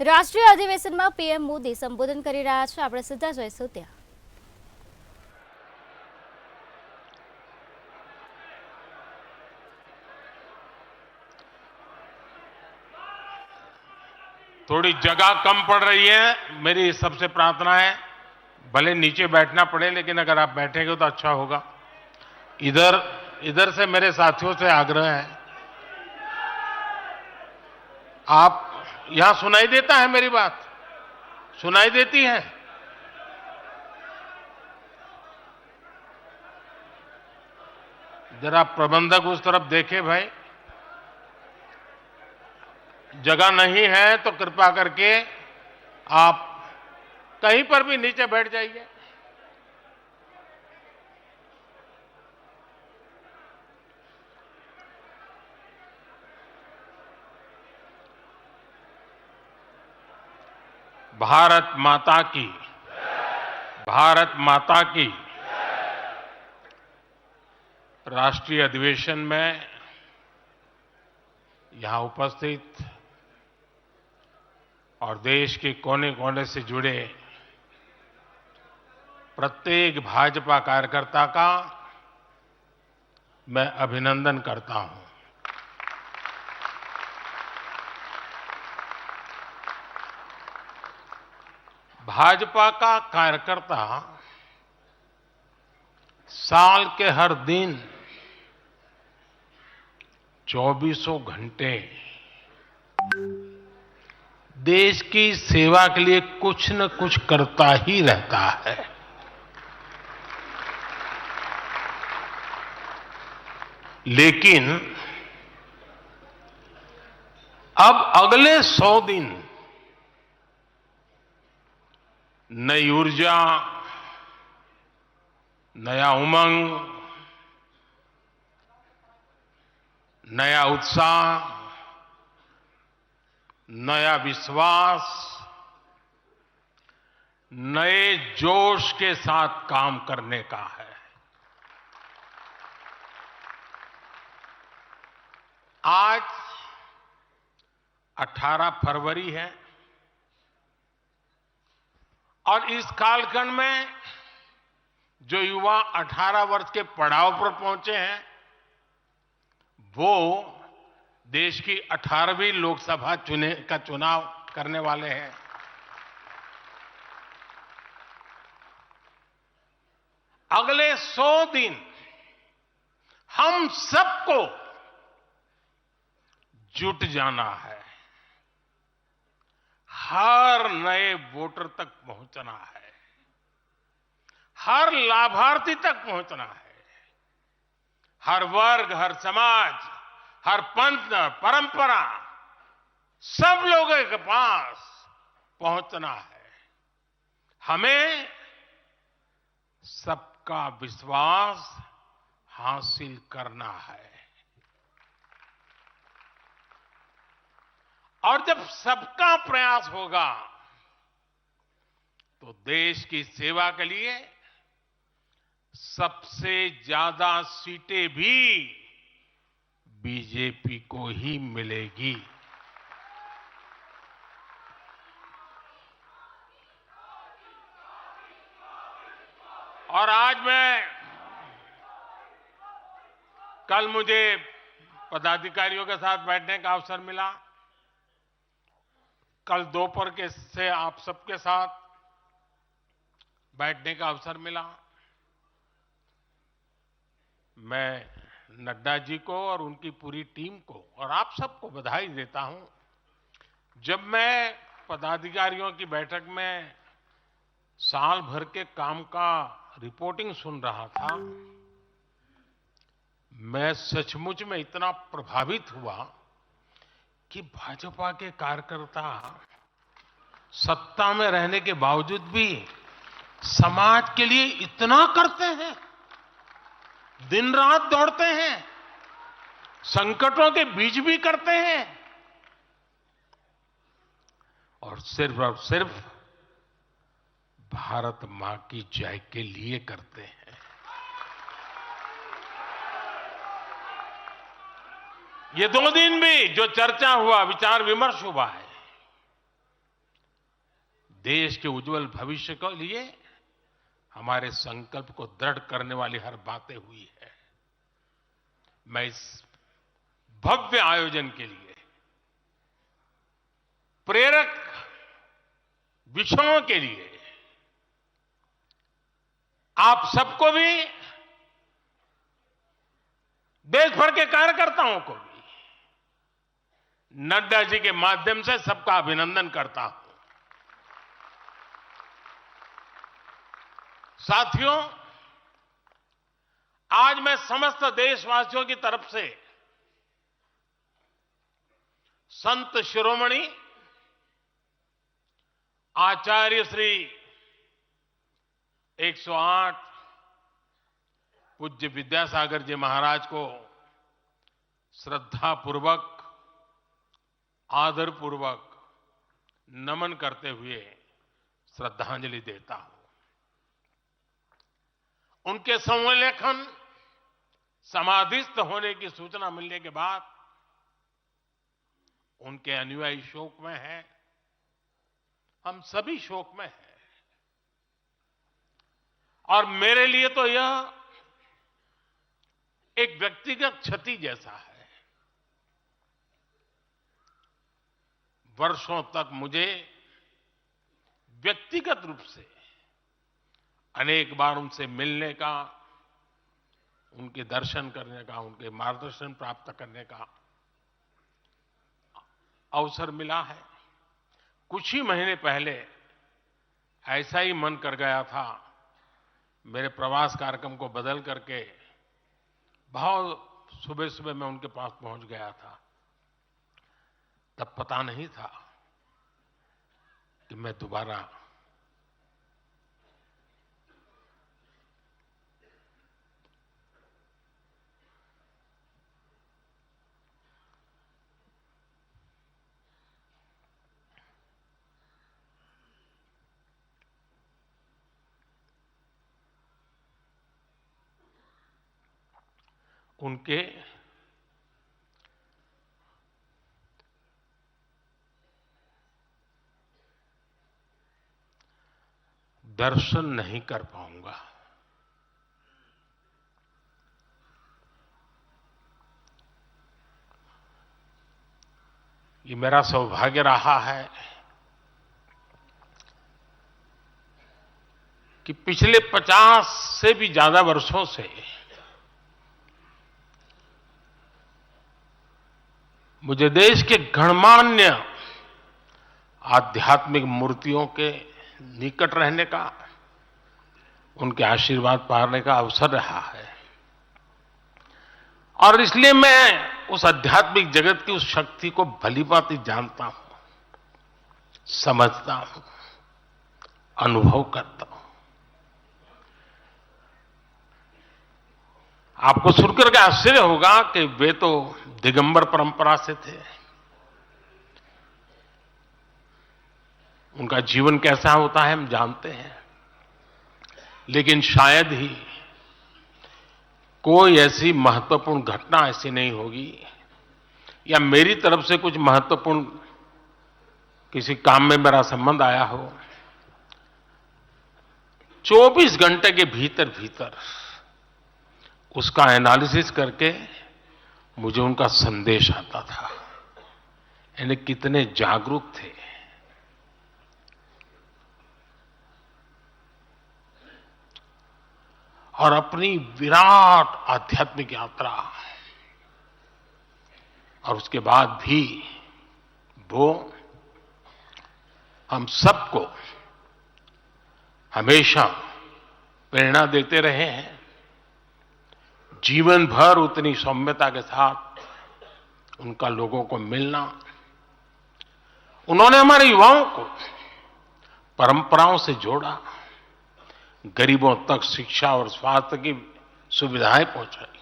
રાષ્ટ્રીય અધિવેશનમાં પીએમ મોદી સંબોધન કરી રહ્યા છે। આપણે સીધા જઈશું ત્યાં। थोड़ी जगह कम पड़ रही है। मेरी सबसे प्रार्थना है, भले नीचे बैठना पड़े लेकिन अगर आप बैठेंगे तो अच्छा होगा। इधर इधर से मेरे साथियों से आग्रह है, आप यहां सुनाई देता है मेरी बात? सुनाई देती है? जरा प्रबंधक उस तरफ देखे भाई, जगह नहीं है तो कृपा करके आप कहीं पर भी नीचे बैठ जाइए। भारत माता की, भारत माता की। राष्ट्रीय अधिवेशन में यहां उपस्थित और देश के कोने कोने से जुड़े प्रत्येक भाजपा कार्यकर्ता का मैं अभिनंदन करता हूं। भाजपा का कार्यकर्ता साल के हर दिन 24 घंटे देश की सेवा के लिए कुछ न कुछ करता ही रहता है। लेकिन अब अगले 100 दिन नई ऊर्जा, नया उमंग, नया उत्साह, नया विश्वास, नए जोश के साथ काम करने का है। आज 18 फरवरी है और इस कालखंड में जो युवा 18 वर्ष के पड़ाव पर पहुंचे हैं, वो देश की 18वीं लोकसभा का चुनाव करने वाले हैं। अगले 100 दिन हम सबको जुट जाना है, हर नए वोटर तक पहुंचना है, हर लाभार्थी तक पहुंचना है, हर वर्ग, हर समाज, हर पंथ, परंपरा, सब लोगों के पास पहुंचना है। हमें सबका विश्वास हासिल करना है। और जब सबका प्रयास होगा तो देश की सेवा के लिए सबसे ज्यादा सीटें भी बीजेपी को ही मिलेगी। और आज कल मुझे पदाधिकारियों के साथ बैठने का अवसर मिला। कल दोपहर के से आप सबके साथ बैठने का अवसर मिला। मैं नड्डा जी को और उनकी पूरी टीम को और आप सबको बधाई देता हूं। जब मैं पदाधिकारियों की बैठक में साल भर के काम का रिपोर्टिंग सुन रहा था, मैं सचमुच में इतना प्रभावित हुआ कि भाजपा के कार्यकर्ता सत्ता में रहने के बावजूद भी समाज के लिए इतना करते हैं, दिन रात दौड़ते हैं, संकटों के बीच भी करते हैं और सिर्फ भारत मां की जय के लिए करते हैं। ये 2 दिन भी जो चर्चा हुआ, विचार विमर्श हुआ है, देश के उज्जवल भविष्य के लिए हमारे संकल्प को दृढ़ करने वाली हर बातें हुई है। मैं इस भव्य आयोजन के लिए प्रेरक विषयों के लिए आप सबको भी, देश भर के कार्यकर्ताओं को भी नड्डा जी के माध्यम से सबका अभिनंदन करता हूं। साथियों, आज मैं समस्त देशवासियों की तरफ से संत शिरोमणि आचार्य श्री 108 पूज्य विद्यासागर जी महाराज को श्रद्धापूर्वक, आदरपूर्वक नमन करते हुए श्रद्धांजलि देता हूं। उनके संलेखन समाधिस्थ होने की सूचना मिलने के बाद उनके अनुयायी शोक में हैं, हम सभी शोक में हैं। और मेरे लिए तो यह एक व्यक्तिगत क्षति जैसा है। वर्षों तक मुझे व्यक्तिगत रूप से अनेक बार उनसे मिलने का, उनके दर्शन करने का, उनके मार्गदर्शन प्राप्त करने का अवसर मिला है। कुछ ही महीने पहले ऐसा ही मन कर गया था, मेरे प्रवास कार्यक्रम को बदल करके बहुत सुबह सुबह मैं उनके पास पहुंच गया था। तब पता नहीं था कि मैं दोबारा उनके दर्शन नहीं कर पाऊंगा। ये मेरा सौभाग्य रहा है कि पिछले 50 से भी ज्यादा वर्षों से मुझे देश के गणमान्य आध्यात्मिक मूर्तियों के निकट रहने का, उनके आशीर्वाद पाने का अवसर रहा है। और इसलिए मैं उस आध्यात्मिक जगत की उस शक्ति को भलीभांति जानता हूं, समझता हूं, अनुभव करता हूं। आपको सुनकर के आश्चर्य होगा कि वे तो दिगंबर परंपरा से थे। उनका जीवन कैसा होता है हम जानते हैं, लेकिन शायद ही कोई ऐसी महत्वपूर्ण घटना ऐसी नहीं होगी या मेरी तरफ से कुछ महत्वपूर्ण किसी काम में मेरा संबंध आया हो, 24 घंटे के भीतर भीतर उसका एनालिसिस करके मुझे उनका संदेश आता था। यानी कितने जागरूक थे। और अपनी विराट आध्यात्मिक यात्रा और उसके बाद भी वो हम सबको हमेशा प्रेरणा देते रहे हैं। जीवन भर उतनी सौम्यता के साथ उनका लोगों को मिलना, उन्होंने हमारे युवाओं को परंपराओं से जोड़ा, गरीबों तक शिक्षा और स्वास्थ्य की सुविधाएं पहुंचाई।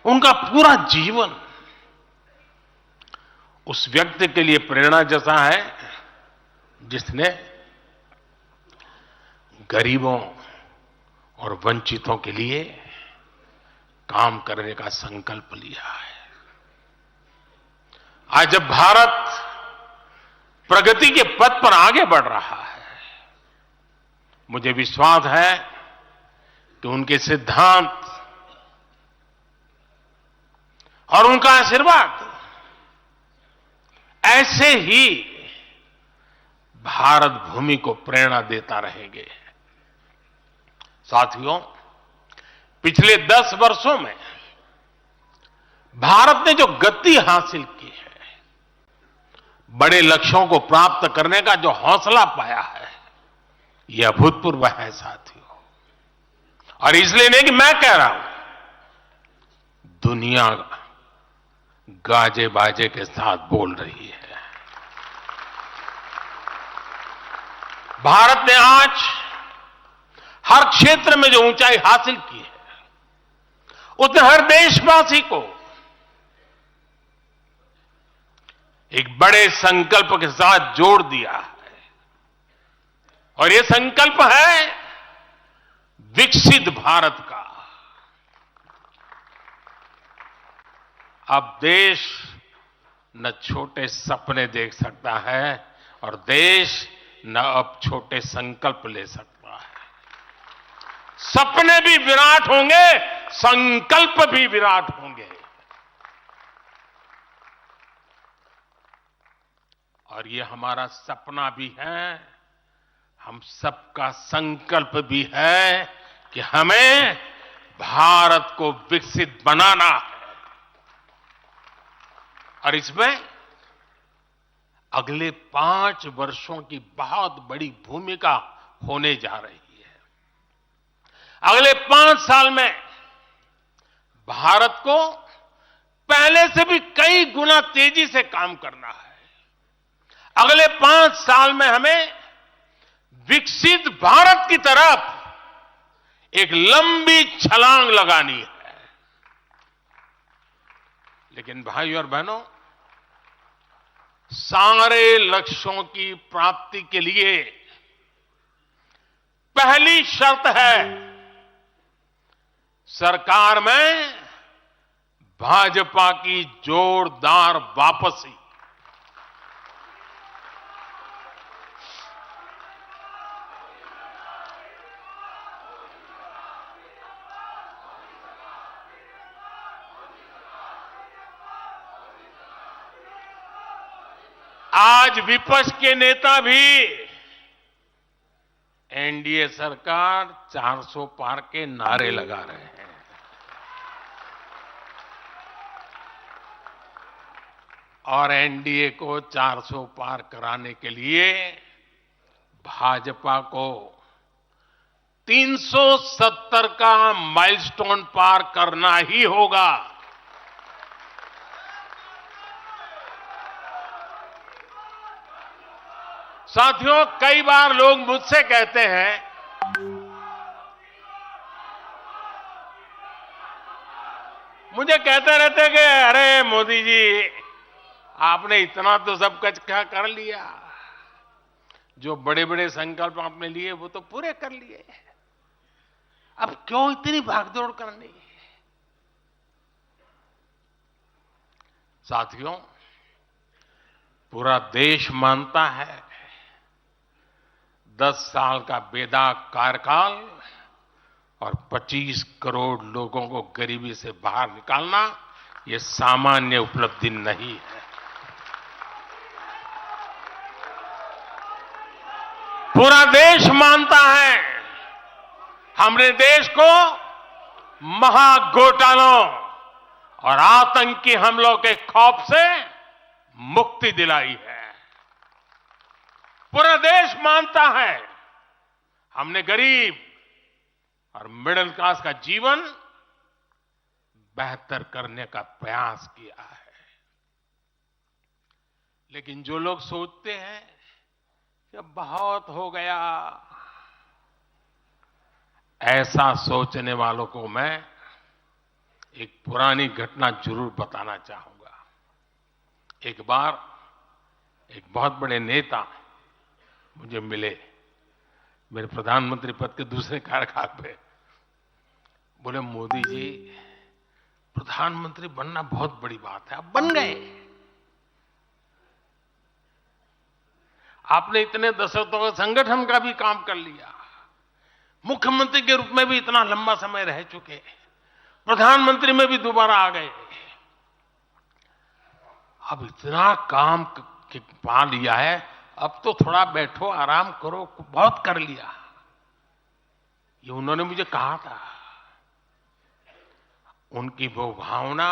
उनका पूरा जीवन उस व्यक्ति के लिए प्रेरणा जैसा है जिसने गरीबों और वंचितों के लिए काम करने का संकल्प लिया है। आज जब भारत प्रगति के पथ पर आगे बढ़ रहा है। मुझे विश्वास है कि उनके सिद्धांत और उनका आशीर्वाद ऐसे ही भारत भूमि को प्रेरणा देता रहेंगे। साथियों, पिछले 10 वर्षों में भारत ने जो गति हासिल की है, बड़े लक्ष्यों को प्राप्त करने का जो हौसला पाया है, यह अभूतपूर्व है साथियों। और इसलिए नहीं कि मैं कह रहा हूं, दुनिया गाजे बाजे के साथ बोल रही है। भारत ने आज हर क्षेत्र में जो ऊंचाई हासिल की है, उसने हर देशवासी को एक बड़े संकल्प के साथ जोड़ दिया है। और यह संकल्प है विकसित भारत का। अब देश न छोटे सपने देख सकता है और देश न अब छोटे संकल्प ले सकता है। सपने भी विराट होंगे, संकल्प भी विराट होंगे। और ये हमारा सपना भी है, हम सबका संकल्प भी है कि हमें भारत को विकसित बनाना है। और इसमें अगले 5 वर्षों की बहुत बड़ी भूमिका होने जा रही है। अगले 5 साल में भारत को पहले से भी कई गुना तेजी से काम करना है। अगले 5 साल में हमें विकसित भारत की तरफ एक लंबी छलांग लगानी है। लेकिन भाई और बहनों, सारे लक्ष्यों की प्राप्ति के लिए पहली शर्त है सरकार में भाजपा की जोरदार वापसी। आज विपक्ष के नेता भी एनडीए सरकार 400 पार के नारे लगा रहे हैं। और एनडीए को 400 पार कराने के लिए भाजपा को 370 का माइलस्टोन पार करना ही होगा। साथियों, कई बार लोग मुझसे कहते हैं मुझे कहते रहते कि अरे मोदी जी, आपने इतना तो सब कुछ क्या कर लिया, जो बड़े बड़े संकल्प आपने लिए वो तो पूरे कर लिए, अब क्यों इतनी भागदौड़ करनी। साथियों, पूरा देश मानता है 10 साल का बेदाग कार्यकाल और 25 करोड़ लोगों को गरीबी से बाहर निकालना ये सामान्य उपलब्धि नहीं है। पूरा देश मानता है हमने देश को महाघोटालों और आतंकी हमलों के खौफ से मुक्ति दिलाई है। पूरा देश मानता है हमने गरीब और मिडिल क्लास का जीवन बेहतर करने का प्रयास किया है। लेकिन जो लोग सोचते हैं कि बहुत हो गया, ऐसा सोचने वालों को मैं एक पुरानी घटना जरूर बताना चाहूंगा। एक बार एक बहुत बड़े नेता मुझे मिले, मेरे प्रधानमंत्री पद के दूसरे कार्यकाल पे। बोले, मोदी जी, प्रधानमंत्री बनना बहुत बड़ी बात है, आप बन गए। आपने इतने दशकों का संगठन का भी काम कर लिया, मुख्यमंत्री के रूप में भी इतना लंबा समय रह चुके, प्रधानमंत्री में भी दोबारा आ गए। अब इतना काम पा लिया है, अब तो थोड़ा बैठो, आराम करो, बहुत कर लिया, ये उन्होंने मुझे कहा था। उनकी वो भावना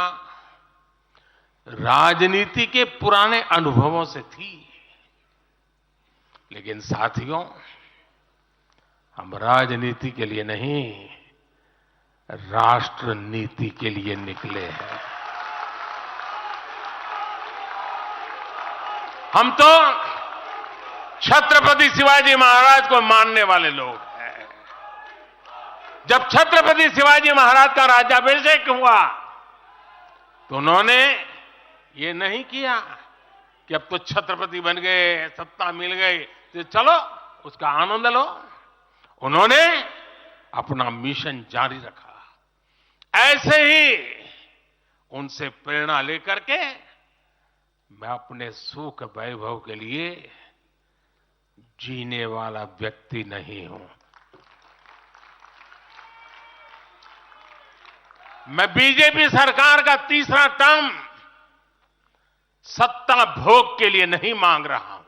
राजनीति के पुराने अनुभवों से थी। लेकिन साथियों, हम राजनीति के लिए नहीं, राष्ट्र नीति के लिए निकले हैं। हम तो छत्रपति शिवाजी महाराज को मानने वाले लोग हैं। जब छत्रपति शिवाजी महाराज का राज्याभिषेक हुआ तो उन्होंने ये नहीं किया कि अब तो छत्रपति बन गए, सत्ता मिल गई तो चलो उसका आनंद लो। उन्होंने अपना मिशन जारी रखा। ऐसे ही उनसे प्रेरणा लेकर के मैं अपने सुख वैभव के लिए जीने वाला व्यक्ति नहीं हूं। मैं बीजेपी सरकार का तीसरा टर्म सत्ता भोग के लिए नहीं मांग रहा हूं।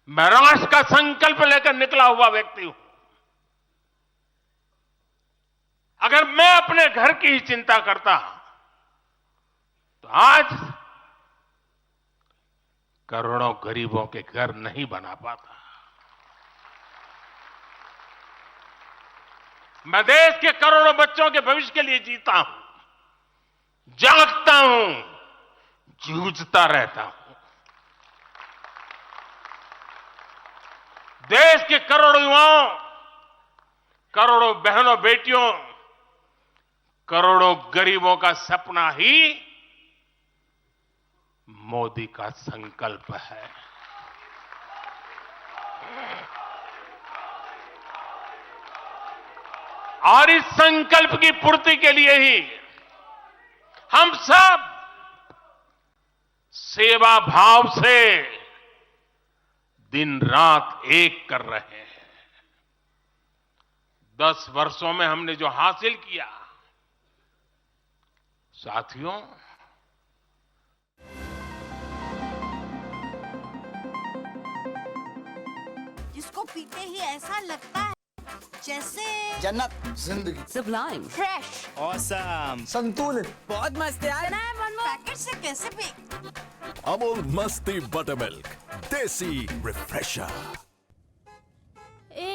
मैं राष्ट्र का संकल्प लेकर निकला हुआ व्यक्ति हूं। अगर मैं अपने घर की ही चिंता करता तो आज करोड़ों गरीबों के घर नहीं बना पाता। मैं देश के करोड़ों बच्चों के भविष्य के लिए जीता हूं, जागता हूं, जूझता रहता हूं। देश के करोड़ों युवाओं, करोड़ों बहनों बेटियों, करोड़ों गरीबों का सपना ही मोदी का संकल्प है। और इस संकल्प की पूर्ति के लिए ही हम सब सेवा भाव से दिन रात एक कर रहे हैं। 10 वर्षों में हमने जो हासिल किया, साथियों, जिसको पीते ही ऐसा लगता है जैसे जन्नत, जिंदगी, Sublime, फ्रेश, औसम, संतुलित, बहुत मस्त यार। पैकेट से कैसे भी अमूल मस्ती बटरमिल्क, देसी रिफ्रेशर। ए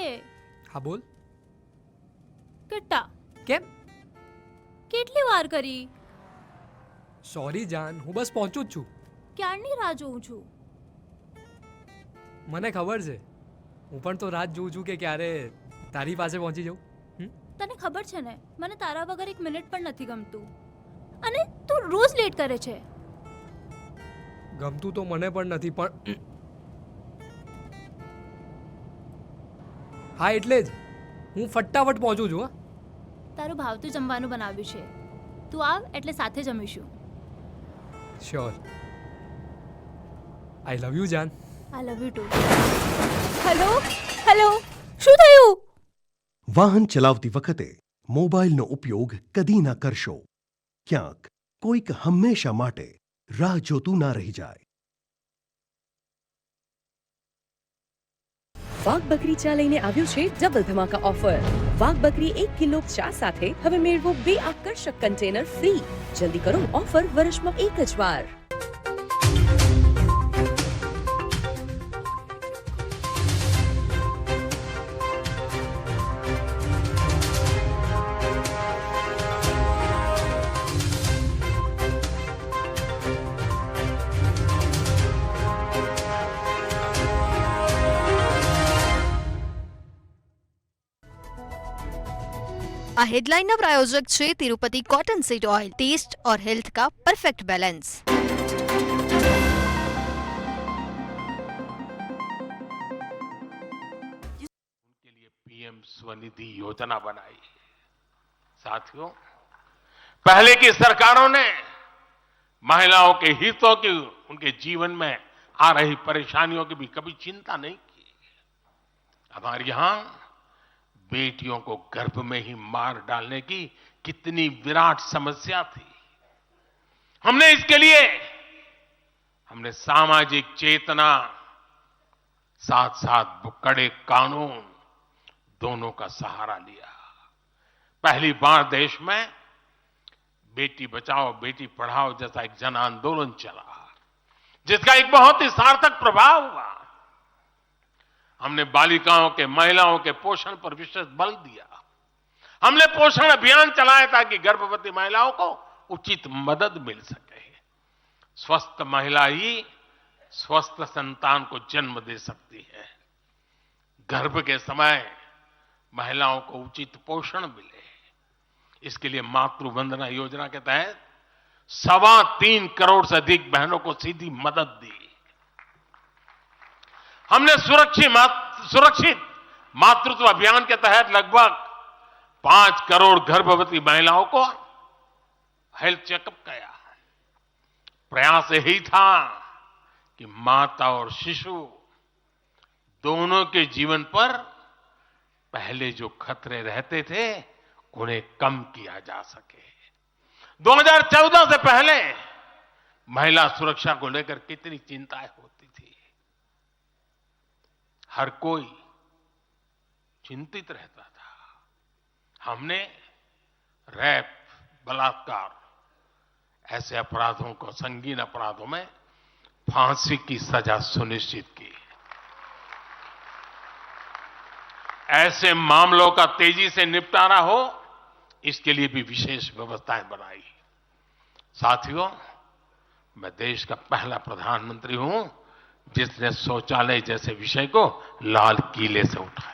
હા બોલ કેટલા કેમ કેટલી વાર કરી? સોરી જાન હું બસ પહોંચું જ છું. ક્યારની રાહ જોઉં છું. મને ખબર છે, હું પણ તો રાત જોઉં છું કે ક્યારે તારી પાસે પહોંચી જાઉં. તને ખબર છે ને, મને તારા વગર એક મિનિટ પણ નથી ગમતું. અને તું રોજ લેટ કરે છે. ગમતું તો મને પણ નથી, પણ હા એટલે જ હું ફટાફટ પહોંચું છું. તારું ભાવતું જમવાનું બનાવ્યું છે. તું આવ એટલે સાથે જમીશું. શ્યોર. આઈ લવ યુ જાન. I love you too. Hello hello, શું થયું? વાહન ચલાવતી વખતે મોબાઈલનો ઉપયોગ કદી ના કરશો. ક્યાંક કોઈક હંમેશા માટે રાહ જોતું ના રહી જાય. વાઘ બકરી ચા લઈને આવ્યું છે ડબલ ધમાકા ઓફર. વાઘ બકરી 1 કિલો ચા સાથે હવે મેળવો 2 આકર્ષક કન્ટેનર ફ્રી. જલ્દી કરો, ઓફર વર્ષમાં એક જ વાર. આ હેડલાઇનના પ્રાયોજક છે Tirupati cotton seed oil, test और हेल्थ का परफेक्ट बैलेंस। उनके लिए पीएम स्वनिधि योजना बनाई। साथियों, पहले की सरकारों ने महिलाओं के हितों की उनके जीवन में आ रही परेशानियों की भी कभी चिंता नहीं की। हमारे यहां बेटियों को गर्भ में ही मार डालने की कितनी विराट समस्या थी। हमने इसके लिए सामाजिक चेतना, साथ साथ कड़े कानून दोनों का सहारा लिया। पहली बार देश में बेटी बचाओ बेटी पढ़ाओ जैसा एक जन आंदोलन चला, जिसका एक बहुत ही सार्थक प्रभाव हुआ। हमने बालिकाओं के, महिलाओं के पोषण पर विशेष बल दिया। हमने पोषण अभियान चलाया ताकि गर्भवती महिलाओं को उचित मदद मिल सके। स्वस्थ महिला ही स्वस्थ संतान को जन्म दे सकती है। गर्भ के समय महिलाओं को उचित पोषण मिले, इसके लिए मातृ वंदना योजना के तहत 3.25 करोड़ से अधिक बहनों को सीधी मदद दी। हमने सुरक्षित मातृत्व अभियान के तहत लगभग 5 करोड़ गर्भवती महिलाओं को हेल्थ चेकअप किया। प्रयास यही था कि माता और शिशु दोनों के जीवन पर पहले जो खतरे रहते थे उन्हें कम किया जा सके। 2014 से पहले महिला सुरक्षा को लेकर कितनी चिंताएं होती थी। हर कोई चिंतित रहता था। हमने रेप, बलात्कार ऐसे अपराधों को, संगीन अपराधों में फांसी की सजा सुनिश्चित की। ऐसे मामलों का तेजी से निपटारा हो, इसके लिए भी विशेष व्यवस्थाएं बनाई। साथियों, मैं देश का पहला प्रधानमंत्री हूं जिसने शौचालय जैसे विषय को लाल किले से उठाया।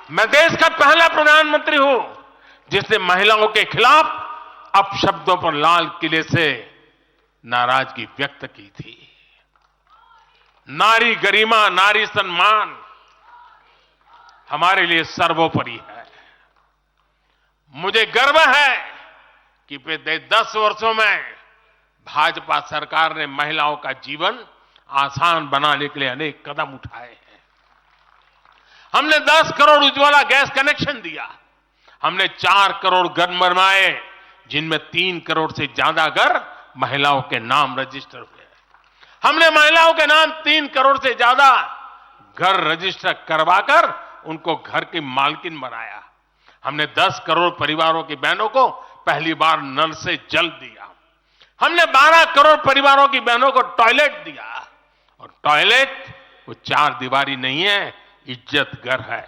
मैं देश का पहला प्रधानमंत्री हूं जिसने महिलाओं के खिलाफ अपशब्दों पर लाल किले से नाराजगी व्यक्त की थी। नारी गरिमा, नारी सम्मान हमारे लिए सर्वोपरि है। मुझे गर्व है कि पिछले 10 वर्षों में भाजपा सरकार ने महिलाओं का जीवन आसान बनाने के लिए अनेक कदम उठाए हैं। हमने 10 करोड़ उज्ज्वला गैस कनेक्शन दिया। हमने 4 करोड़ घर बनवाए, जिनमें 3 करोड़ से ज्यादा घर महिलाओं के नाम रजिस्टर हुए। हमने महिलाओं के नाम 3 करोड़ से ज्यादा घर रजिस्टर करवाकर उनको घर की मालकिन बनाया। हमने 10 करोड़ परिवारों की बहनों को पहली बार नल से जल दिया। हमने 12 करोड़ परिवारों की बहनों को टॉयलेट दिया। और टॉयलेट वो 4 दीवारी नहीं है, इज्जत घर है।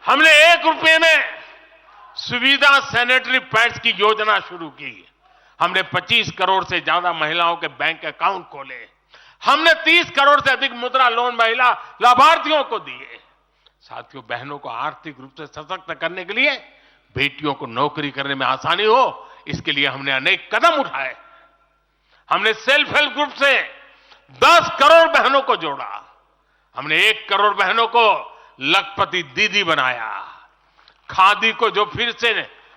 हमने 1 रुपए में सुविधा सैनिटरी पैड्स की योजना शुरू की। हमने 25 करोड़ से ज्यादा महिलाओं के बैंक अकाउंट खोले। हमने 30 करोड़ से अधिक मुद्रा लोन महिला लाभार्थियों को दिए। साथियों, बहनों को आर्थिक रूप से सशक्त करने के लिए, बेटियों को नौकरी करने में आसानी हो, इसके लिए हमने अनेक कदम उठाए। हमने सेल्फ हेल्प ग्रुप से 10 करोड़ बहनों को जोड़ा। हमने 1 करोड़ बहनों को लखपति दीदी बनाया। खादी को जो फिर से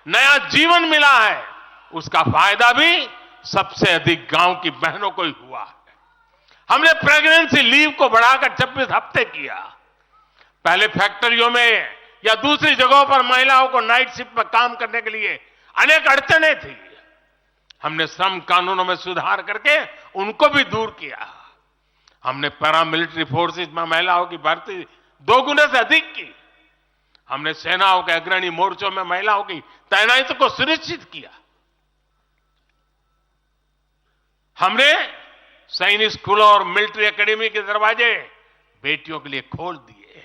नया जीवन मिला है, उसका फायदा भी सबसे अधिक गांव की बहनों को ही हुआ है। हमने प्रेगनेंसी लीव को बढ़ाकर 26 हफ्ते किया। पहले फैक्ट्रियों में या दूसरी जगहों पर महिलाओं को नाइट शिफ्ट में काम करने के लिए अनेक अड़चनें थी। हमने श्रम कानूनों में सुधार करके उनको भी दूर किया। हमने पैरामिलिट्री फोर्सेस में महिलाओं की भर्ती 2 गुने से अधिक की। हमने सेनाओं के अग्रणी मोर्चों में महिलाओं की तैनाती को सुनिश्चित किया। हमने सैनिक स्कूलों और मिलिट्री एकेडमी के दरवाजे बेटियों के लिए खोल दिए।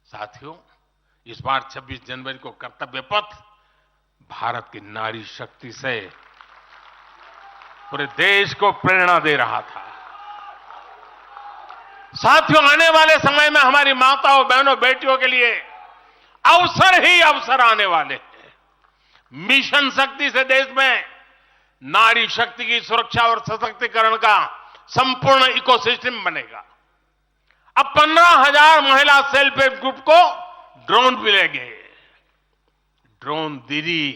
साथियों, इस बार 26 जनवरी को कर्तव्य पथ भारत की नारी शक्ति से पूरे देश को प्रेरणा दे रहा था। साथियों, आने वाले समय में हमारी माताओं, बहनों, बेटियों के लिए अवसर ही अवसर आने वाले हैं। मिशन शक्ति से देश में नारी शक्ति की सुरक्षा और सशक्तिकरण का संपूर्ण इकोसिस्टम बनेगा। अब 15,000 महिला सेल्फ हेल्प ग्रुप को ड्रोन मिलेंगे। ड्रोन दीदी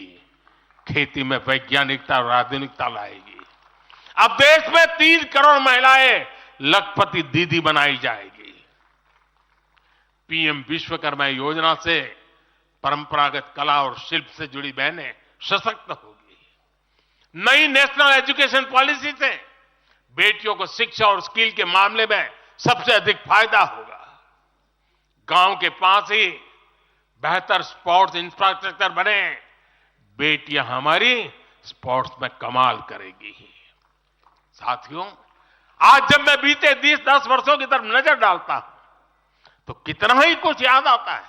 खेती में वैज्ञानिकता और आधुनिकता लाएगी। अब देश में 3 करोड़ महिलाएं लखपति दीदी बनाई जाएगी। पीएम विश्वकर्मा योजना से परंपरागत कला और शिल्प से जुड़ी बहनें सशक्त होगी। नई नेशनल एजुकेशन पॉलिसी से बेटियों को शिक्षा और स्किल के मामले में सबसे अधिक फायदा होगा। गांव के पास ही बेहतर स्पोर्ट्स इंफ्रास्ट्रक्चर बने, बेटियां हमारी स्पोर्ट्स में कमाल करेगी। साथियों, आज जब मैं बीते 10 वर्षों की तरफ नजर डालता हूं तो कितना ही कुछ याद आता है।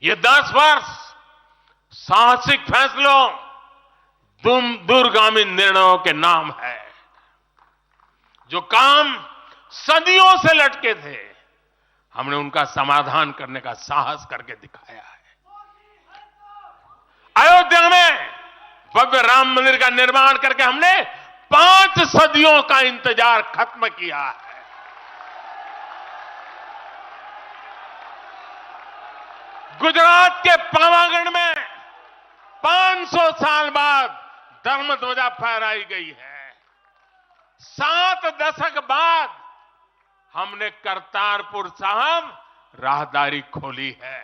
ये 10 वर्ष साहसिक फैसलों, दूरगामी निर्णयों के नाम है। जो काम सदियों से लटके थे, हमने उनका समाधान करने का साहस करके दिखाया है। अयोध्या में भव्य राम मंदिर का निर्माण करके हमने 5 सदियों का इंतजार खत्म किया है। गुजरात के पावागढ़ में 500 साल बाद धर्म ध्वजा फहराई गई है। 7 दशक बाद हमने करतारपुर साहिब राहदारी खोली है।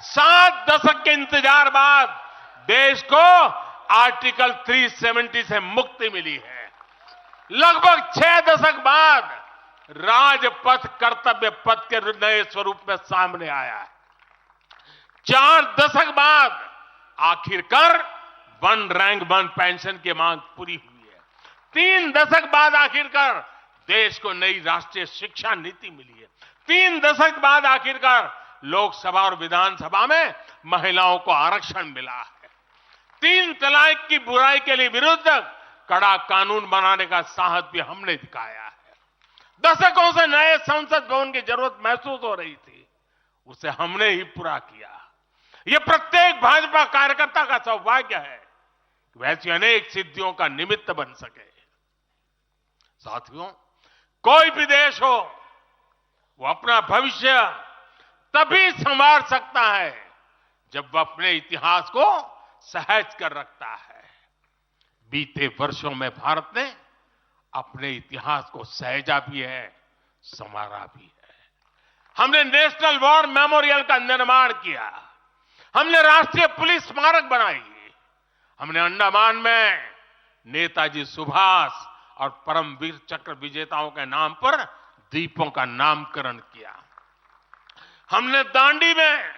7 दशक के इंतजार बाद देश को आर्टिकल 370 से मुक्ति मिली है। लगभग 6 दशक बाद राजपथ कर्तव्य पथ के नए स्वरूप में सामने आया है। 4 दशक बाद आखिरकार 1 रैंक 1 पेंशन की मांग पूरी हुई है। 3 दशक बाद आखिरकार देश को नई राष्ट्रीय शिक्षा नीति मिली है। 3 दशक बाद आखिरकार लोकसभा और विधानसभा में महिलाओं को आरक्षण मिला है। 3 तलाक की बुराई के लिए विरुद्ध कड़ा कानून बनाने का साहस भी हमने दिखाया है। दशकों से नए संसद भवन की जरूरत महसूस हो रही थी, उसे हमने ही पूरा किया। यह प्रत्येक भाजपा कार्यकर्ता का सौभाग्य है कि वैसी अनेक सिद्धियों का निमित्त बन सके। साथियों, कोई भी देश हो, वो अपना भविष्य तभी संवार सकता है जब वह अपने इतिहास को सहज कर रखता है। बीते वर्षों में भारत ने अपने इतिहास को सहेजा भी है, संवारा भी है। हमने नेशनल वॉर मेमोरियल का निर्माण किया। हमने राष्ट्रीय पुलिस स्मारक बनाई। हमने अंडमान में नेताजी सुभाष और परमवीर चक्र विजेताओं के नाम पर द्वीपों का नामकरण किया। हमने दांडी में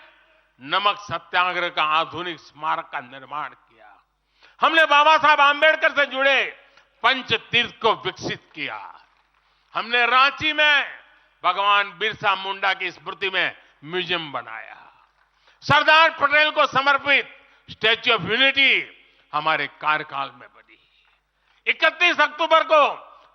नमक सत्याग्रह का आधुनिक स्मारक का निर्माण किया। हमने बाबा साहब आंबेडकर से जुड़े पंच तीर्थ को विकसित किया। हमने रांची में भगवान बिरसा मुंडा की स्मृति में म्यूजियम बनाया। सरदार पटेल को समर्पित स्टैच्यू ऑफ यूनिटी हमारे कार्यकाल में बनी। 31 अक्टूबर को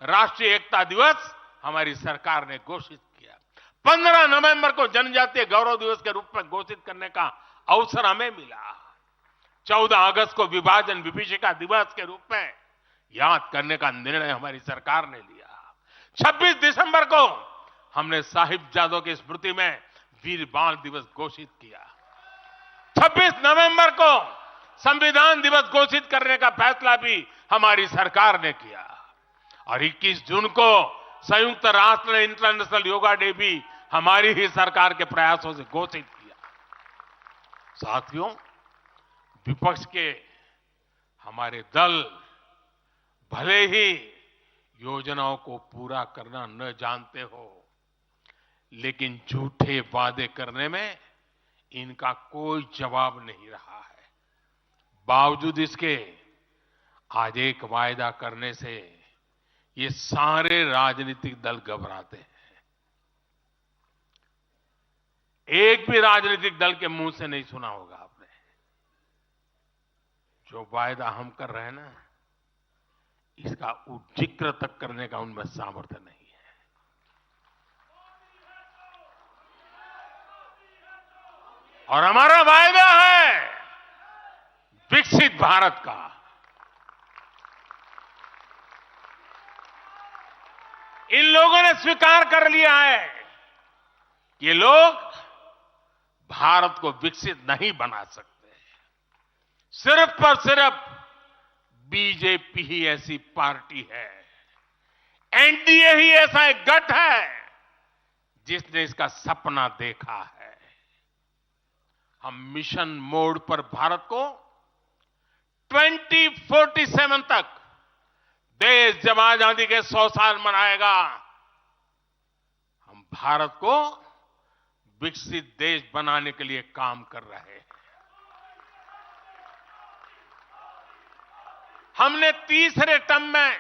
राष्ट्रीय एकता दिवस हमारी सरकार ने घोषित किया। 15 नवंबर को जनजातीय गौरव दिवस के रूप में घोषित करने का अवसर हमें मिला। 14 अगस्त को विभाजन विभीषिका दिवस के रूप में याद करने का निर्णय हमारी सरकार ने लिया। 26 दिसंबर को हमने साहिबजादों की स्मृति में वीर बाल दिवस घोषित किया। 26 नवंबर को संविधान दिवस घोषित करने का फैसला भी हमारी सरकार ने किया और 21 जून को संयुक्त राष्ट्र ने इंटरनेशनल योगा डे भी हमारी ही सरकार के प्रयासों से घोषित किया। साथियों, विपक्ष के हमारे दल भले ही योजनाओं को पूरा करना न जानते हो, लेकिन झूठे वादे करने में इनका कोई जवाब नहीं रहा है। बावजूद इसके आज एक वायदा करने से ये सारे राजनीतिक दल घबराते हैं। एक भी राजनीतिक दल के मुंह से नहीं सुना होगा आपने। जो वायदा हम कर रहे हैं ना, इसका जिक्र तक करने का उनमें सामर्थ्य नहीं है। और हमारा वायदा है विकसित भारत का। इन लोगों ने स्वीकार कर लिया है कि ये लोग भारत को विकसित नहीं बना सकते। सिर्फ और सिर्फ बीजेपी ही ऐसी पार्टी है, एनडीए ही ऐसा एक गठ है जिसने इसका सपना देखा है। हम मिशन मोड पर भारत को 2047 तक देश जब आजादी के 100 साल मनाएगा, हम भारत को विकसित देश बनाने के लिए काम कर रहे हैं। हमने तीसरे टर्म में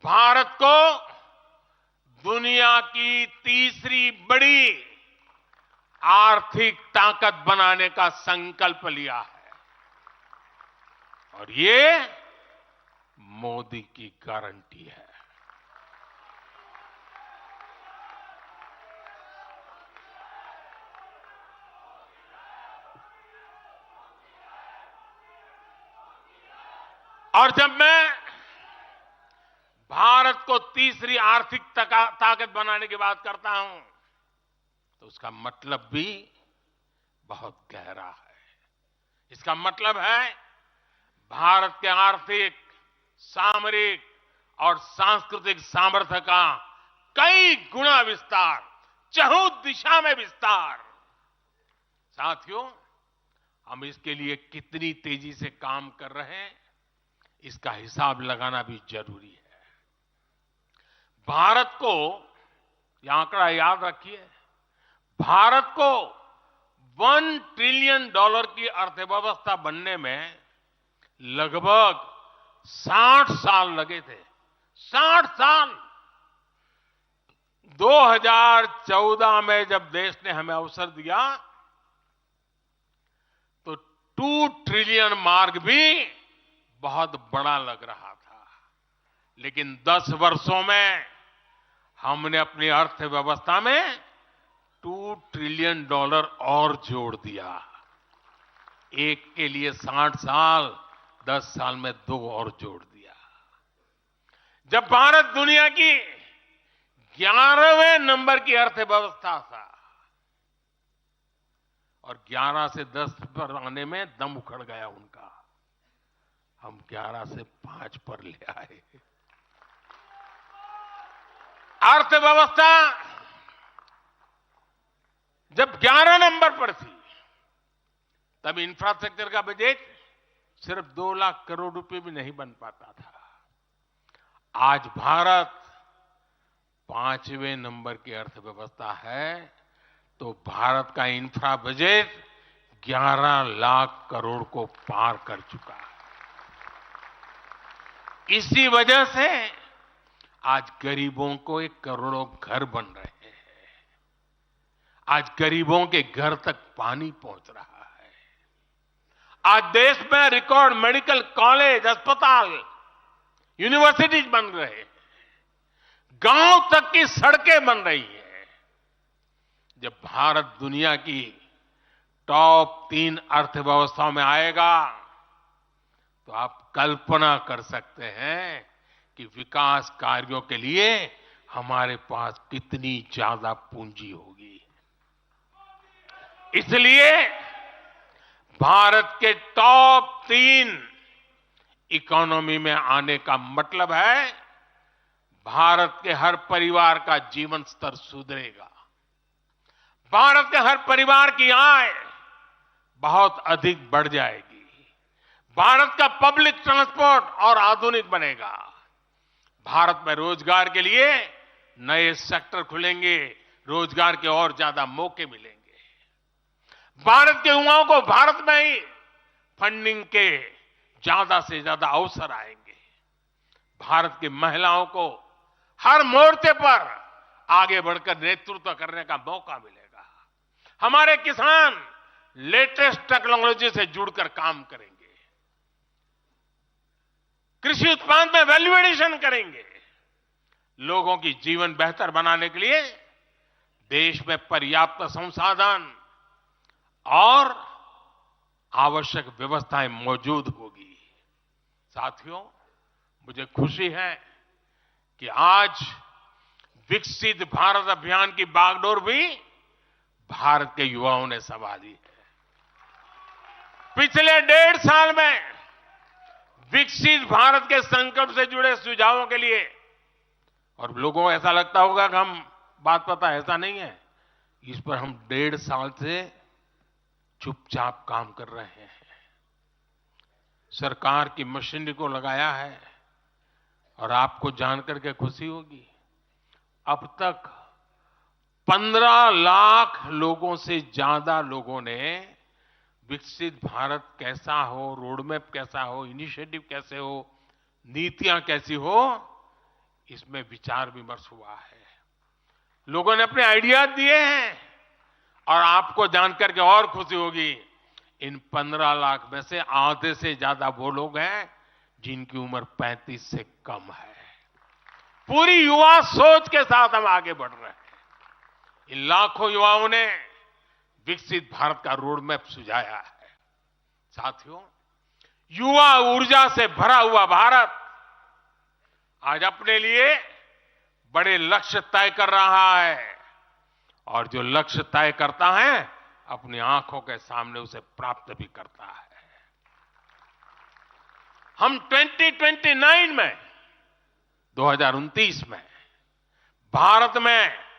भारत को दुनिया की तीसरी बड़ी आर्थिक ताकत बनाने का संकल्प लिया है, और ये मोदी की गारंटी है। और जब मैं भारत को तीसरी आर्थिक ताकत बनाने की बात करता हूं, तो उसका मतलब भी बहुत गहरा है। इसका मतलब है भारत के आर्थिक, सामरिक और सांस्कृतिक सामर्थ्य का कई गुना विस्तार, चहुं दिशा में विस्तार। साथियों, हम इसके लिए कितनी तेजी से काम कर रहे हैं, इसका हिसाब लगाना भी जरूरी है। भारत को, यह आंकड़ा याद रखिए, भारत को $1 ट्रिलियन की अर्थव्यवस्था बनने में लगभग 60 साल लगे थे। 60 साल। 2014 में जब देश ने हमें अवसर दिया तो 2 ट्रिलियन मार्क भी बहुत बड़ा लग रहा था, लेकिन 10 वर्षों में हमने अपनी अर्थव्यवस्था में $2 ट्रिलियन और जोड़ दिया। एक के लिए 60 साल, 10 साल में 2 और जोड़ दिया। जब भारत दुनिया की 11वें नंबर की अर्थव्यवस्था था और 11 से 10 पर आने में दम उखड़ गया उनका, हम 11 से 5 पर ले आए। अर्थव्यवस्था जब 11 नंबर पर थी, तब इंफ्रास्ट्रक्चर का बजट सिर्फ 2 लाख करोड़ रुपए भी नहीं बन पाता था। आज भारत 5वें नंबर की अर्थव्यवस्था है, तो भारत का इंफ्रा बजट 11 लाख करोड़ को पार कर चुका है। इसी वजह से आज गरीबों को 1 करोड़ों घर बन रहे हैं। आज गरीबों के घर तक पानी पहुंच रहा है। आज देश में रिकॉर्ड मेडिकल कॉलेज, अस्पताल, यूनिवर्सिटीज बन रहे हैं। गांव तक की सड़कें बन रही हैं। जब भारत दुनिया की टॉप 3 अर्थव्यवस्थाओं में आएगा, तो आप कल्पना कर सकते हैं कि विकास कार्यों के लिए हमारे पास कितनी ज्यादा पूंजी होगी। इसलिए भारत के टॉप 3 इकोनॉमी में आने का मतलब है भारत के हर परिवार का जीवन स्तर सुधरेगा। भारत के हर परिवार की आय बहुत अधिक बढ़ जाएगी। भारत का पब्लिक ट्रांसपोर्ट और आधुनिक बनेगा। भारत में रोजगार के लिए नए सेक्टर खुलेंगे, रोजगार के और ज्यादा मौके मिलेंगे। भारत के युवाओं को भारत में ही फंडिंग के ज्यादा से ज्यादा अवसर आएंगे। भारत की महिलाओं को हर मोर्चे पर आगे बढ़कर नेतृत्व करने का मौका मिलेगा। हमारे किसान लेटेस्ट टेक्नोलॉजी से जुड़कर काम करेंगे। कृषि उत्पाद में वैल्यू एडिशन करेंगे। लोगों की जीवन बेहतर बनाने के लिए देश में पर्याप्त संसाधन और आवश्यक व्यवस्थाएं मौजूद होगी। साथियों, मुझे खुशी है कि आज विकसित भारत अभियान की बागडोर भी भारत के युवाओं ने संभाली है। पिछले 1.5 साल में विकसित भारत के संकल्प से जुड़े सुझावों के लिए, और लोगों को ऐसा लगता होगा कि हम बात पता, ऐसा नहीं है, इस पर हम 1.5 साल से चुपचाप काम कर रहे हैं। सरकार की मशीनरी को लगाया है और आपको जानकर के खुशी होगी, अब तक 15 लाख लोगों से ज्यादा लोगों ने विकसित भारत कैसा हो, रोडमैप कैसा हो, इनिशिएटिव कैसे हो, नीतियां कैसी हो, इसमें विचार विमर्श हुआ है। लोगों ने अपने आइडियाज दिए हैं और आपको जानकर के और खुशी होगी, इन 15 लाख में से आधे से ज्यादा वो लोग हैं जिनकी उम्र 35 से कम है। पूरी युवा सोच के साथ हम आगे बढ़ रहे हैं। इन लाखों युवाओं ने विकसित भारत का रोड मैप सुझाया है। साथियों, युवा ऊर्जा से भरा हुआ भारत आज अपने लिए बड़े लक्ष्य तय कर रहा है, और जो लक्ष्य तय करता है अपनी आंखों के सामने उसे प्राप्त भी करता है। हम 2029 में 2029 में भारत में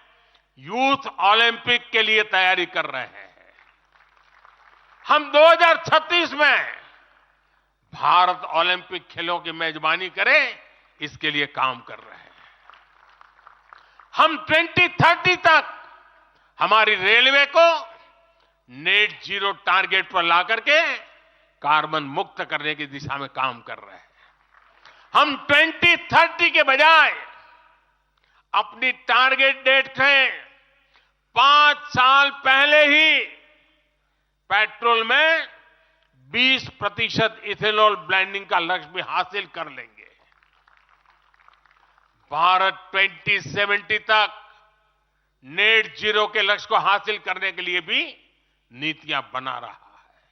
यूथ ओलंपिक के लिए तैयारी कर रहे हैं। हम 2036 में भारत ओलंपिक खेलों की मेजबानी करे, इसके लिए काम कर रहे हैं। हम 2030 तक हमारी रेलवे को नेट जीरो टारगेट पर ला करके कार्बन मुक्त करने की दिशा में काम कर रहे हैं। हम 2030 के बजाय अपनी टारगेट डेट से 5 साल पहले ही पेट्रोल में 20% इथेनॉल ब्लेंडिंग का लक्ष्य भी हासिल कर लेंगे। भारत 2070 तक नेट जीरो के लक्ष्य को हासिल करने के लिए भी नीतियां बना रहा है।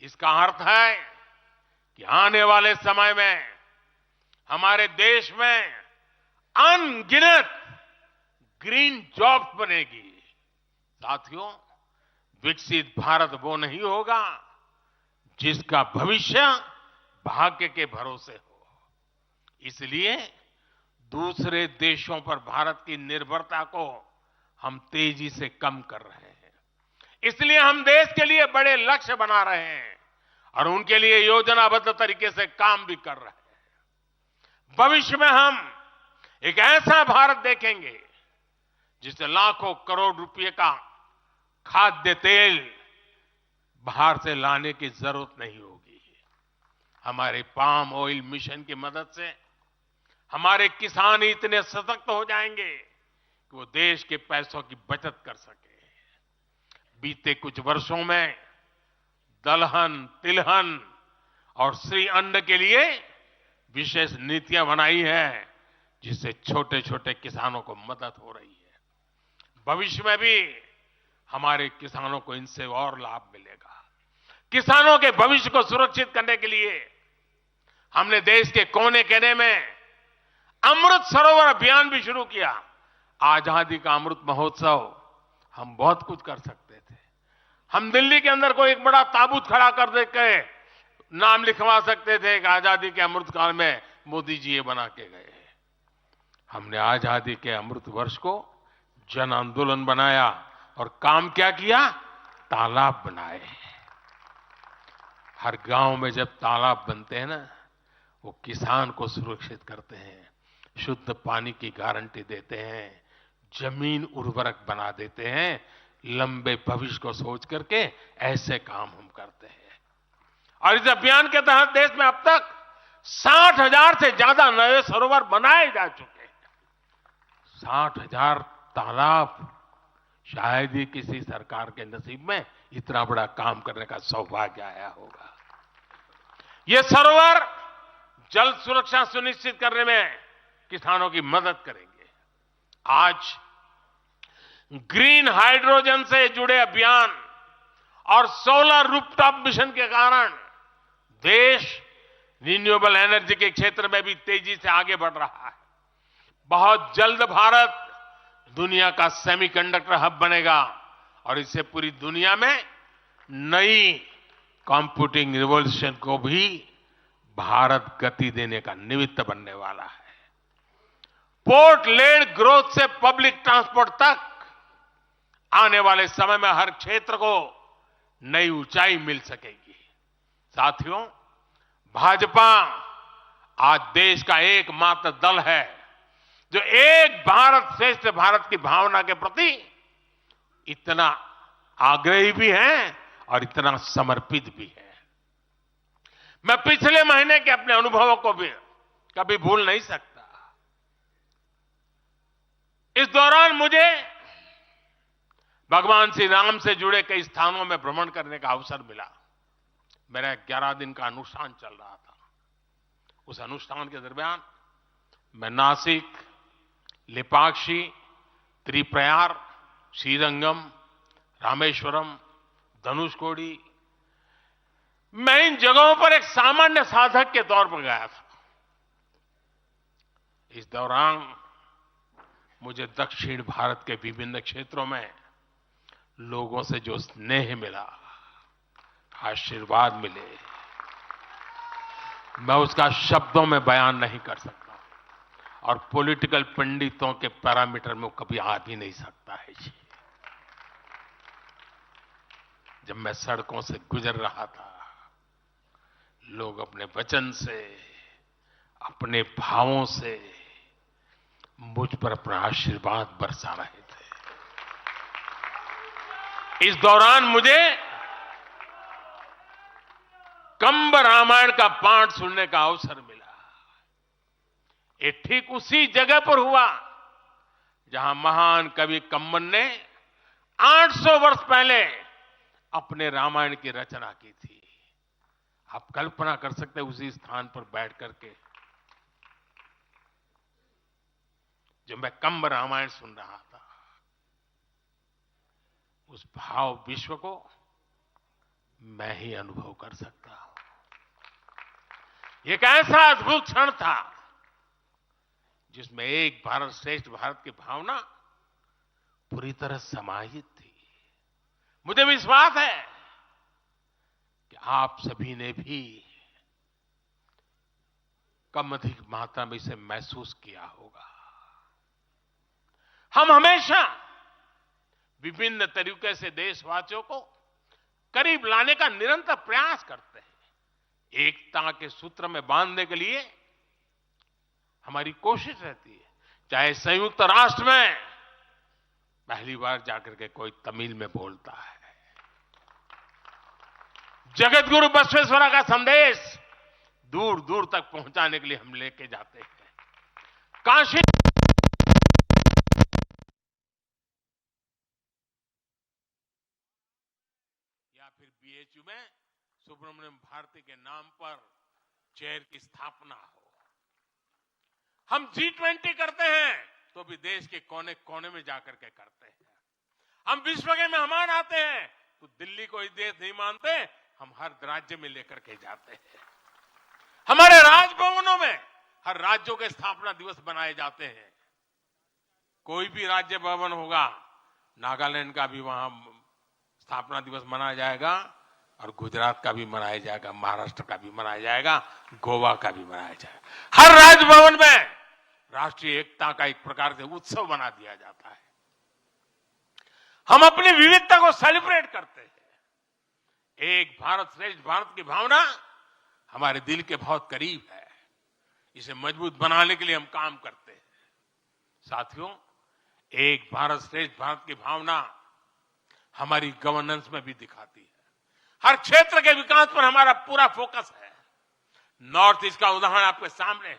इसका अर्थ है कि आने वाले समय में हमारे देश में अनगिनत ग्रीन जॉब्स बनेगी। साथियों, विकसित भारत वो नहीं होगा जिसका भविष्य भाग्य के भरोसे हो। इसलिए दूसरे देशों पर भारत की निर्भरता को हम तेजी से कम कर रहे हैं। इसलिए हम देश के लिए बड़े लक्ष्य बना रहे हैं और उनके लिए योजनाबद्ध तरीके से काम भी कर रहे हैं। भविष्य में हम एक ऐसा भारत देखेंगे जिसे लाखों करोड़ रुपए का खाद्य तेल बाहर से लाने की जरूरत नहीं होगी। हमारे पाम ऑयल मिशन की मदद से हमारे किसान इतने सशक्त हो जाएंगे कि वो देश के पैसों की बचत कर सके। बीते कुछ वर्षों में दलहन, तिलहन और श्री अन्न के लिए विशेष नीतियां बनाई है, जिससे छोटे छोटे किसानों को मदद हो रही है। भविष्य में भी हमारे किसानों को इनसे और लाभ मिलेगा। किसानों के भविष्य को सुरक्षित करने के लिए हमने देश के कोने कोने में अमृत सरोवर अभियान भी शुरू किया। आजादी का अमृत महोत्सव, हम बहुत कुछ कर सकते थे। हम दिल्ली के अंदर कोई एक बड़ा ताबूत खड़ा कर दे के नाम लिखवा सकते थे कि आजादी के अमृत काल में मोदी जी ये बना के गए। हमने आजादी के अमृत वर्ष को जन आंदोलन बनाया और काम क्या किया? तालाब बनाए। हर गांव में जब तालाब बनते हैं ना, वो किसान को सुरक्षित करते हैं, शुद्ध पानी की गारंटी देते हैं, जमीन उर्वरक बना देते हैं। लंबे भविष्य को सोच करके ऐसे काम हम करते हैं। और इस अभियान के तहत देश में अब तक 60,000 से ज्यादा नए सरोवर बनाए जा चुके हैं। 60,000 तालाब, शायद ही किसी सरकार के नसीब में इतना बड़ा काम करने का सौभाग्य आया होगा। ये सरोवर जल सुरक्षा सुनिश्चित करने में किसानों की मदद करेंगे। आज ग्रीन हाइड्रोजन से जुड़े अभियान और सोलर रूफटॉप मिशन के कारण देश रिन्यूएबल एनर्जी के क्षेत्र में भी तेजी से आगे बढ़ रहा है। बहुत जल्द भारत दुनिया का सेमीकंडक्टर हब बनेगा और इससे पूरी दुनिया में नई कंप्यूटिंग रिवॉल्यूशन को भी भारत गति देने का निमित्त बनने वाला है। पोर्ट लेड ग्रोथ से पब्लिक ट्रांसपोर्ट तक आने वाले समय में हर क्षेत्र को नई ऊंचाई मिल सकेगी। साथियों, भाजपा आज देश का एकमात्र दल है जो एक भारत श्रेष्ठ भारत की भावना के प्रति इतना आग्रही भी है और इतना समर्पित भी है। मैं पिछले महीने के अपने अनुभवों को भी कभी भूल नहीं सकता। इस दौरान मुझे भगवान श्री राम से जुड़े कई स्थानों में भ्रमण करने का अवसर मिला। मेरा 11 दिन का अनुष्ठान चल रहा था। उस अनुष्ठान के दरमियान मैं नासिक, लेपाक्षी, त्रिप्रयार, श्रीरंगम, रामेश्वरम, धनुषकोडी, मैं इन जगहों पर एक सामान्य साधक के तौर पर गया था। इस दौरान मुझे दक्षिण भारत के विभिन्न क्षेत्रों में लोगों से जो स्नेह मिला, आशीर्वाद मिले, मैं उसका शब्दों में बयान नहीं कर सकता और पॉलिटिकल पंडितों के पैरामीटर में कभी आ भी नहीं सकता है जी। जब मैं सड़कों से गुजर रहा था, लोग अपने वचन से, अपने भावों से मुझ पर अपना आशीर्वाद बरसा रहे थे। इस दौरान मुझे कंब रामायण का पाठ सुनने का अवसर मिला। ये ठीक उसी जगह पर हुआ जहां महान कवि कंबन ने 800 वर्ष पहले अपने रामायण की रचना की थी। आप कल्पना कर सकते हैं उसी स्थान पर बैठ करके जब मैं कंब रामायण सुन रहा था, उस भाव विश्व को मैं ही अनुभव कर सकता हूं। एक ऐसा अद्भुत क्षण था जिसमें एक भारत श्रेष्ठ भारत की भावना पूरी तरह समाहित थी। मुझे विश्वास है कि आप सभी ने भी कम अधिक मात्रा में इसे महसूस किया होगा। हम हमेशा विभिन्न तरीके से देशवासियों को करीब लाने का निरंतर प्रयास करते हैं। एकता के सूत्र में बांधने के लिए हमारी कोशिश रहती है। चाहे संयुक्त राष्ट्र में पहली बार जाकर के कोई तमिल में बोलता है, जगत गुरु बसवेश्वरा का संदेश दूर दूर तक पहुंचाने के लिए हम लेके जाते हैं। काशी या फिर बीएचयू में सुब्रमण्यम भारती के नाम पर चेयर की स्थापना हो। हम G20 करते हैं तो भी देश के कोने कोने में जाकर के करते हैं। हम विश्व के मेहमान आते हैं तो दिल्ली को ही देश नहीं मानते, हम हर राज्य में लेकर के जाते हैं। हमारे राजभवनों में हर राज्यों के स्थापना दिवस बनाए जाते हैं। कोई भी राज्य भवन होगा, नागालैंड का भी वहां स्थापना दिवस मनाया जाएगा और गुजरात का भी मनाया जाएगा, महाराष्ट्र का भी मनाया जाएगा, गोवा का भी मनाया जाएगा। हर राजभवन में राष्ट्रीय एकता का एक प्रकार से उत्सव बना दिया जाता है। हम अपनी विविधता को सेलिब्रेट करते हैं। एक भारत श्रेष्ठ भारत की भावना हमारे दिल के बहुत करीब है। इसे मजबूत बनाने के लिए हम काम करते हैं। साथियों, एक भारत श्रेष्ठ भारत की भावना हमारी गवर्नेंस में भी दिखाती है। हर क्षेत्र के विकास पर हमारा पूरा फोकस है। नॉर्थ ईस्ट का उदाहरण आपके सामने है।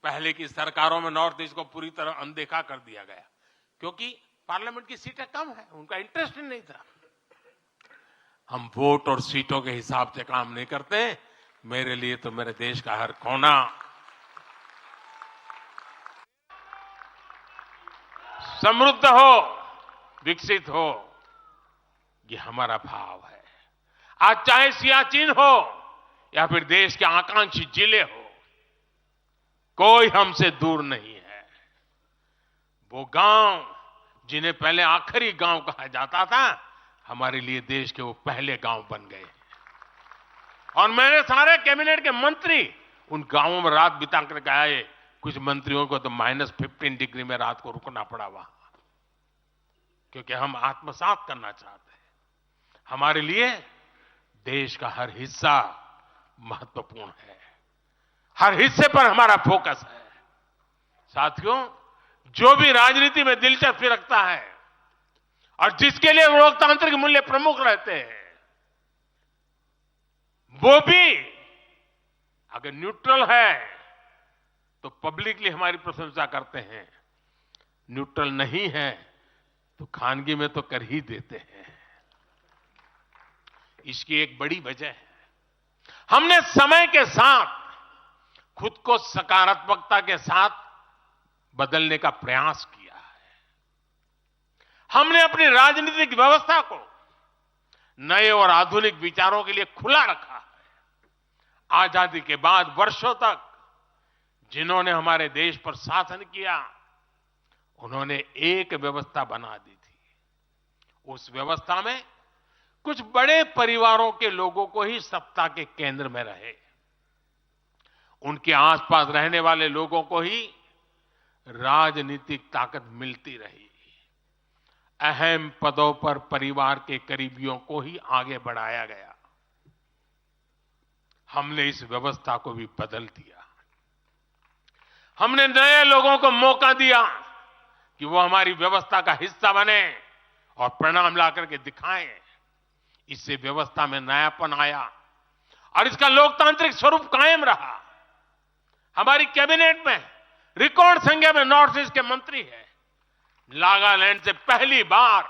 पहले की सरकारों में नॉर्थ ईस्ट को पूरी तरह अनदेखा कर दिया गया क्योंकि पार्लियामेंट की सीटें कम है, उनका इंटरेस्ट ही नहीं था। हम वोट और सीटों के हिसाब से काम नहीं करते। मेरे लिए तो मेरे देश का हर कोना समृद्ध हो, विकसित हो, ये हमारा भाव है। आज चाहे सियाचिन हो या फिर देश के आकांक्षी जिले हो, कोई हमसे दूर नहीं है। वो गांव जिन्हें पहले आखिरी गांव कहा जाता था, हमारे लिए देश के वो पहले गांव बन गए। और मैंने सारे कैबिनेट के मंत्री उन गांवों में रात बिता करके आए। कुछ मंत्रियों को तो -15 डिग्री में रात को रुकना पड़ा वहां, क्योंकि हम आत्मसात करना चाहते हैं। हमारे लिए देश का हर हिस्सा महत्वपूर्ण है, हर हिस्से पर हमारा फोकस है। साथियों, जो भी राजनीति में दिलचस्पी रखता है और जिसके लिए लोकतांत्रिक मूल्य प्रमुख रहते हैं, वो भी अगर न्यूट्रल है तो पब्लिकली हमारी प्रशंसा करते हैं, न्यूट्रल नहीं है तो खानगी में तो कर ही देते हैं। इसकी एक बड़ी वजह है, हमने समय के साथ खुद को सकारात्मकता के साथ बदलने का प्रयास किया है। हमने अपनी राजनीतिक व्यवस्था को नए और आधुनिक विचारों के लिए खुला रखा है। आजादी के बाद वर्षों तक जिन्होंने हमारे देश पर शासन किया, उन्होंने एक व्यवस्था बना दी थी। उस व्यवस्था में कुछ बड़े परिवारों के लोगों को ही सत्ता के केंद्र में रहे, उनके आसपास रहने वाले लोगों को ही राजनीतिक ताकत मिलती रही। अहम पदों पर परिवार के करीबियों को ही आगे बढ़ाया गया। हमने इस व्यवस्था को भी बदल दिया। हमने नए लोगों को मौका दिया कि वो हमारी व्यवस्था का हिस्सा बने और परिणाम ला करके दिखाएं। इससे व्यवस्था में नयापन आया और इसका लोकतांत्रिक स्वरूप कायम रहा। हमारी कैबिनेट में रिकॉर्ड संख्या में नॉर्थ ईस्ट के मंत्री हैं। नागालैंड से पहली बार